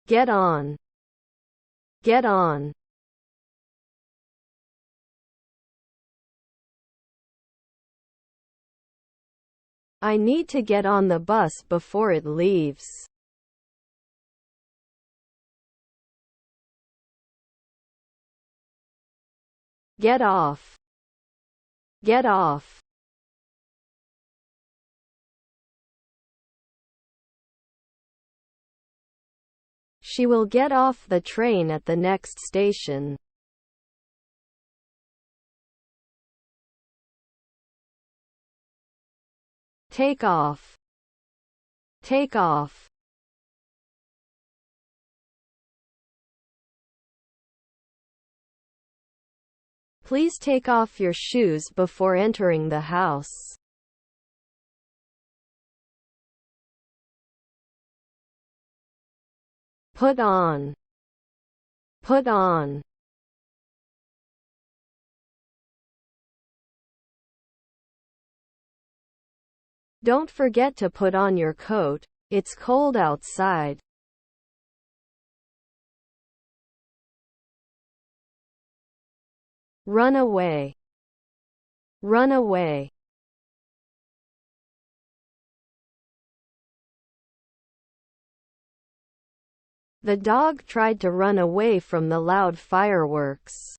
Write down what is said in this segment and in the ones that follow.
Get on. Get on. I need to get on the bus before it leaves. Get off. Get off. She will get off the train at the next station. Take off. Take off. Please take off your shoes before entering the house. Put on. Put on. Don't forget to put on your coat. It's cold outside. Run away. Run away. The dog tried to run away from the loud fireworks.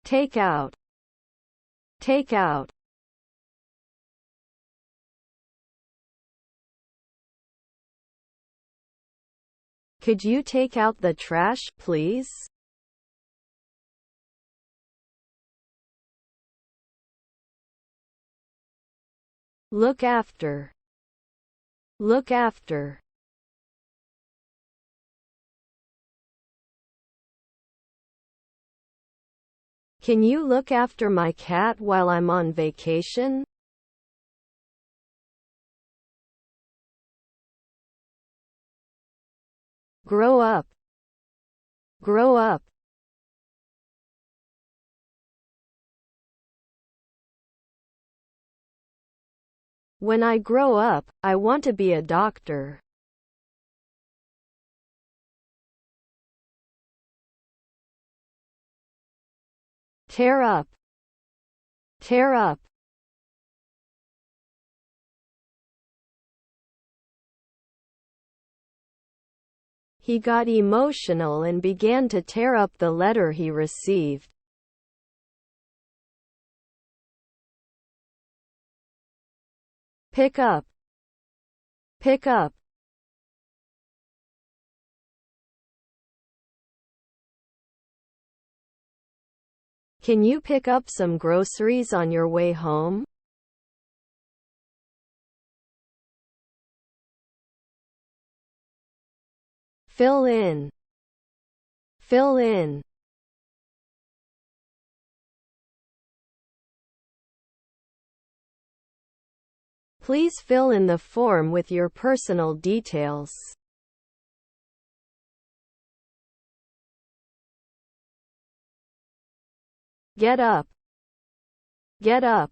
Take out. Take out. Could you take out the trash, please? Look after. Look after. Can you look after my cat while I'm on vacation? Grow up. Grow up. When I grow up, I want to be a doctor. Tear up. Tear up. He got emotional and began to tear up the letter he received. Pick up. Pick up. Can you pick up some groceries on your way home? Fill in. Fill in. Please fill in the form with your personal details. Get up. Get up.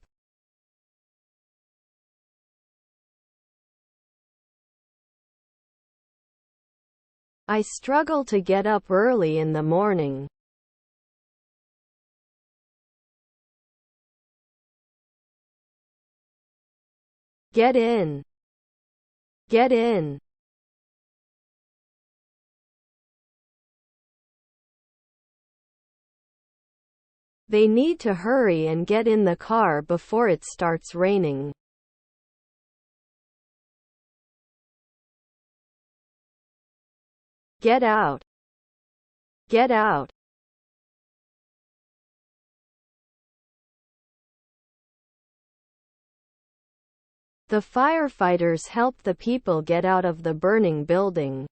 I struggle to get up early in the morning. Get in. Get in. They need to hurry and get in the car before it starts raining. Get out. Get out. The firefighters helped the people get out of the burning building.